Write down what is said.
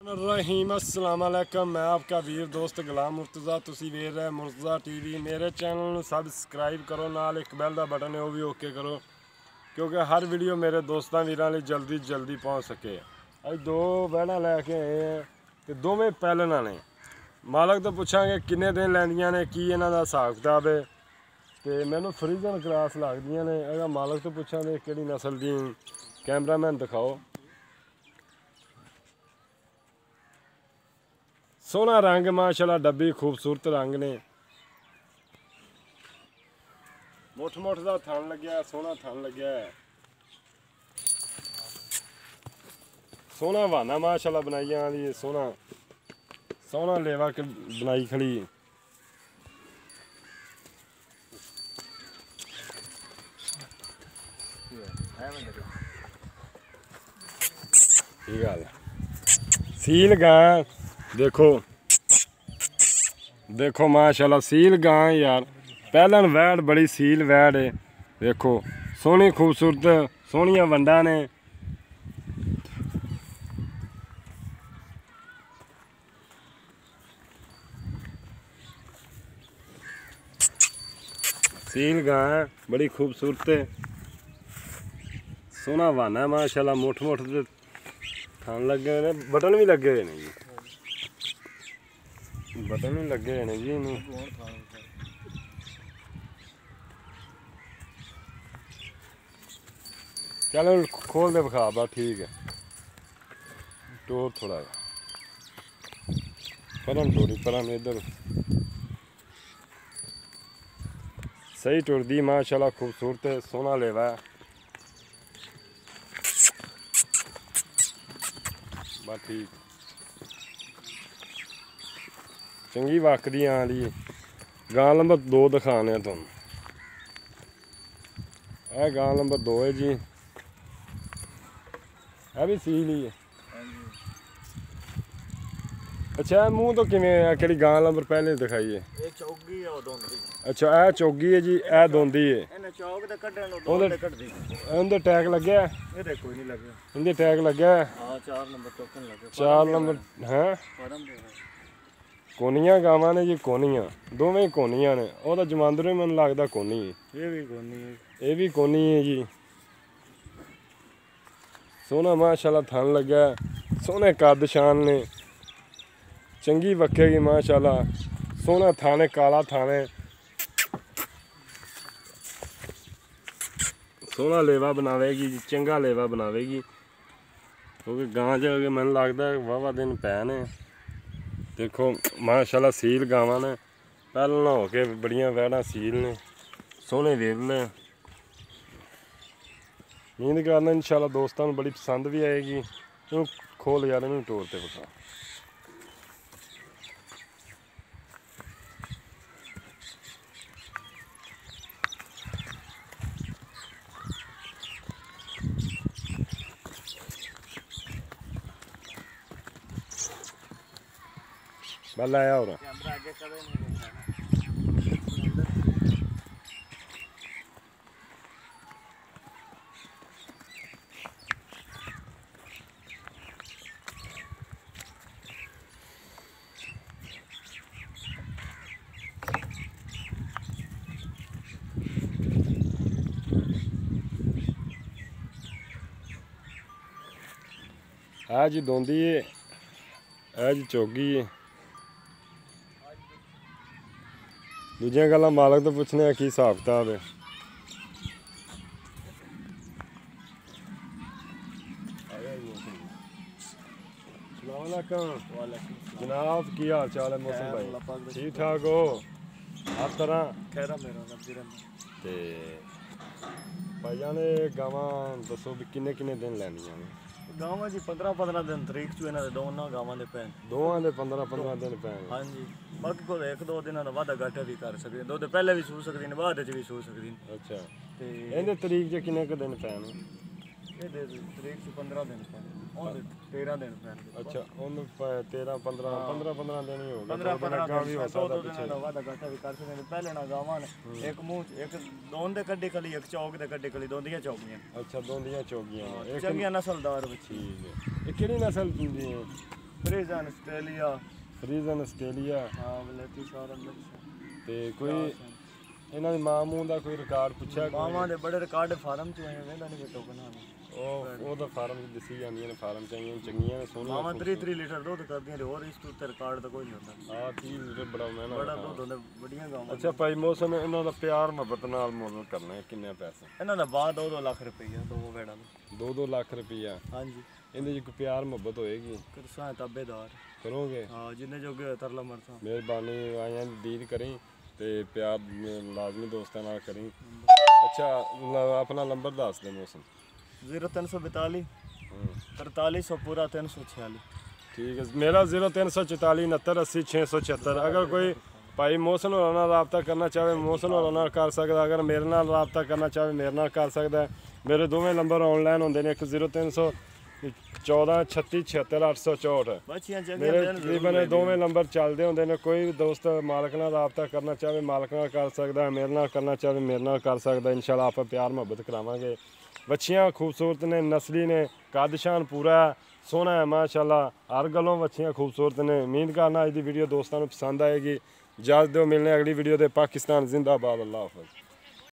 रहीम अस्सलाम वालेकुम। मैं आपका वीर दोस्त गुलाम मुर्तज़ा। तुसी वेख रहे मुर्तज़ा टीवी। मेरे चैनल में सबसक्राइब करो, नाल एक बैल का बटन है वह भी ओके करो, क्योंकि हर वीडियो मेरे दोस्तों वीरों लिए जल्दी पहुँच सके। अज दो बैड़ा लैके आए हैं तो दोवें पैलना ने। मालक तो पूछांगे किन्ने दिन लैंदियां ने, की इन्हां दा हिसाब किताब है। तो मैनू फ्रीजन क्रॉस लगदियां ने। अगर मालक तो पूछांगे किहड़ी नस्ल दी, कैमरामैन दिखाओ। सोहना रंग माशाल्लाह, डब्बी खूबसूरत रंग ने। मुठ का थन लग्या, सोहना थन लग्या है। सोहना बहाना माशाल्लाह बनाई आंदी है। सोहना लेवा के बनाई खड़ी। ठीक है। सील गां देखो माशाल्लाह, सील गां यार। पहलन वैड़ बड़ी सील वैड़ है। देखो सोहनी खूबसूरत, सोहनिया वंडा ने। सील गां बड़ी खूबसूरत है। सोहना बहाना है माशाल्लाह। मुठ दे थान लगे हुए ने, बटन भी लगे हुए हैं जी। बटन भी लगे हुए हैं जी। चलो खोल दे विखा बा। ठीक है, टोर थोड़ा परम टोरी परम इधर सही टुरदी माशाल्लाह। खूबसूरत है, सोहना लेवा है। बस ठीक, चंगी वकदी आँदी। गां नंबर 2 दिखाने तुम। यह गां नंबर 2 है जी। यह भी सील ही है। अच्छा, मुँह तो किमें कि गां नंबर पहले दिखाई है। अच्छा, यह चौगी है जी, यह दोंदी है। उनके टैग लगे, इनके टैग लगे 4 नंबर है। कोनिया गावां ने जी, कोनिया दोवें कोनिया ने। वह तो जमांदरू ही मैनूं लगदा कोनी है। ये भी कोनी है जी। सोहना माशाल्लाह थन लग्या, सोहने कद शान ने, चंगी वक्केगी माशाल्लाह। सोहना थाने, काला थाने, सोहना लेवा बनावेगी जी, चंगा लेवा बनावेगी। क्योंकि गां च मैनूं लगदा वाहवा दिन पै ने। देखो माशाल्लाह सील गावां ने, पैहलना हो के बड़ियां वैड़ां सील ने, सोहने वेरले। उम्मीद करना इंशाल्लाह दोस्तों बड़ी पसंद भी आएगी। इनू खोल यार, इनू टोर ते बता। बल आया हो है जी। दोंदी है, है जी चौगी है। दूजिया गल्लां मालक तो पूछने की हिसाब किताब है। जनाब की हाल चाल है? मौसम भाई ठीक ठाक हो? हर तरह भाई जान गावां दसो भी किन्ने दिन लैंदियां ने? गावां जी 15 दिन तरीक चो इन्हां दे दोवां गावां दे पैन। दोवां दे 15 दिन पैन। हाँ जी, बाकी कोई 1-2 दिनां दा वाधा घाटा भी कर सकदे। दुध पहले भी सूह सकदे ने, बाद च भी सूह सकदे ने। अच्छा, इहदे तरीक च किन्ने दिन पैन? ਇਹਦੇ ਤਰੀਕ ਚ 15 ਦਿਨ ਪੈਣ, ਉਹਦੇ 13 ਦਿਨ ਪੈਣ। ਅੱਛਾ, ਉਹਨੂੰ 13 15 ਦਿਨ ਹੀ ਹੋ ਗਏ। 15 ਵੀ ਹੋ ਸਕਦਾ, 2 ਦਿਨਾਂ ਦਾ ਵਾਧਾ ਘਾਟਾ ਵੀ ਕਰ ਸਕਦੇ ਨੇ। ਪਹਿਲੇ ਨਾ ਗਾਵਾਂ ਨੇ ਇੱਕ ਮੂੰਹ ਇੱਕ ਦੋਨ ਦੇ ਕੱਢੀ ਕਲੀ, ਇੱਕ ਚੌਕ ਦੇ ਕੱਢੀ ਕਲੀ, ਦੋਂਦੀਆਂ ਚੌਗੀਆਂ। ਅੱਛਾ, ਦੋਂਦੀਆਂ ਚੌਗੀਆਂ ਨੇ, ਚੰਗੀਆਂ ਨਸਲਦਾਰ ਬੱਚੀ। ਠੀਕ ਹੈ। ਇਹ ਕਿਹੜੀ ਨਸਲ ਦੀ ਹੈ? ਫਰੀਜ਼ਨ ਆਸਟ੍ਰੇਲੀਆ ਫਰੀਜ਼ਨ ਆਸਟ੍ਰੇਲੀਆ ਹਾਂ ਵਲੈਤੀ ਸਾਰਾ ਮਿਕਸ ਤੇ ਕੋਈ ਇਹਨਾਂ ਦੀ ਮਾਂ ਮੂੰਹ ਦਾ ਕੋਈ ਰਿਕਾਰਡ ਪੁੱਛਿਆ ਕੋਈ? ਮਾਵਾਂ ਦੇ ਬੜੇ ਰਿਕਾਰਡ ਫਾਰਮ ਚ ਆਏ ਵੇਂਦਾ ਨਹੀਂ ਟੋਕਨ ਆ ਉਹਦਾ ਫਾਰਮ ਦਿਸੀ ਜਾਂਦੀਆਂ ਨੇ, ਫਾਰਮ ਚਾਹੀਆਂ ਚੰਗੀਆਂ ਨੇ, ਸੋਹਣੀਆਂ। ਮਾਵਾਂ 3 ਲੀਟਰ ਦੁੱਧ ਕਰਦੀਆਂ ਨੇ, ਹੋਰ ਇਸ ਤੋਂ ਤੇ ਰਿਕਾਰਡ ਤਾਂ ਕੋਈ ਨਹੀਂ ਹੁੰਦਾ। ਆ 30 ਲੀਟਰ ਬੜਾ ਮਹਿੰਗਾ ਬੜਾ ਦੁੱਧ ਹੁੰਦਾ, ਵੱਡੀਆਂ ਗਾਵਾਂ। ਅੱਛਾ ਭਾਈ ਮੌਸਮ ਇਹਨਾਂ ਦਾ ਪਿਆਰ ਮੁਹੱਬਤ ਨਾਲ ਮੁੱਲ ਕਰਨਾ ਹੈ, ਕਿੰਨੇ ਪੈਸੇ? ਇਹਨਾਂ ਦਾ ਬਾਅਦ 2 ਲੱਖ ਰੁਪਈਆ ਦੋ ਵੇੜਾਂ ਦਾ। 2-2 ਲੱਖ ਰੁਪਈਆ? ਹਾਂਜੀ। ਇਹਦੇ 'ਚ ਕੋਈ ਪਿਆਰ ਮੁਹੱਬਤ ਹੋਏਗੀ? ਕਰਸਾਂ ਤਾਬੇਦਾਰ ਕਰੋਗੇ? ਹਾਂ ਜਿੰਨੇ ਜੋਗੇ ਹੋਏ ਤਰਲਾ ਮਰਸਾਂ। ਮਿਹਰਬਾਨੀ ਆਇਆਂ ਦੀ ਦੀਦ ਕਰੀ ਤੇ ਪਿਆਰ ਲਾਜ਼ਮੀ ਦੋਸਤਾਂ ਨਾਲ ਕਰੀ। ਅੱਛਾ ਆਪਣਾ ਨੰਬਰ ਦੱਸ ਦੇ ਮੌਸਮ। 0342 4300 ਪੂਰਾ 346। ਠੀਕ ਹੈ, ਮੇਰਾ 0344 69 80 676। ਅਗਰ ਕੋਈ ਭਾਈ ਮੌਸਮ ਹੋਰਾਂ ਨਾਲ ਰਾਬਤਾ ਕਰਨਾ ਚਾਹੇ ਮੌਸਮ ਹੋਰਾਂ ਨਾਲ ਕਰ ਸਕਦਾ, ਅਗਰ ਮੇਰੇ ਨਾਲ ਰਾਬਤਾ ਕਰਨਾ ਚਾਹੇ ਮੇਰੇ ਨਾਲ ਕਰ ਸਕਦਾ। ਮੇਰੇ ਦੋਵੇਂ ਨੰਬਰ ਆਨਲਾਈਨ ਹੁੰਦੇ ਨੇ, ਇੱਕ 0314 36 76 864। ਬੱਚੀਆਂ ਮੇਰੇ ਚੰਗੀਆਂ ਤਕਰੀਬਨ ਇਹ ਦੋਵੇਂ ਨੰਬਰ ਚੱਲਦੇ ਹੁੰਦੇ ਨੇ। ਕੋਈ ਵੀ ਦੋਸਤ ਮਾਲਕ ਨਾਲ ਰਾਬਤਾ ਕਰਨਾ ਚਾਹੇ ਮਾਲਕ ਨਾਲ ਕਰ ਸਕਦਾ, ਮੇਰੇ ਨਾਲ ਕਰਨਾ ਚਾਹੇ ਮੇਰੇ ਨਾਲ ਕਰ ਸਕਦਾ। ਇਨਸ਼ਾਅੱਲਾ ਆਪਾਂ ਪਿਆਰ ਮੁਹੱਬਤ ਕਰਾਵਾਂਗੇ। ਬੱਚੀਆਂ ਖੂਬਸੂਰਤ ਨੇ, ਨਸਲੀ ਨੇ, ਕੱਦ ਸ਼ਾਨ ਪੂਰਾ ਸੋਹਣਾ ਹੈ ਮਾਸ਼ਾਅੱਲਾ। ਹਰ ਗੱਲੋਂ ਬੱਚੀਆਂ ਖੂਬਸੂਰਤ ਨੇ। ਉਮੀਦ ਕਰਨਾ ਅੱਜ ਦੀ ਵੀਡੀਓ ਦੋਸਤਾਂ ਨੂੰ ਪਸੰਦ ਆਏਗੀ। ਇਜਾਜ਼ਤ ਦਿਓ, ਮਿਲਣੇ ਅਗਲੀ ਵੀਡੀਓ ਦੇ। ਪਾਕਿਸਤਾਨ ਜ਼ਿੰਦਾਬਾਦ, ਅੱਲਾਹ ਹਾਫਿਜ਼।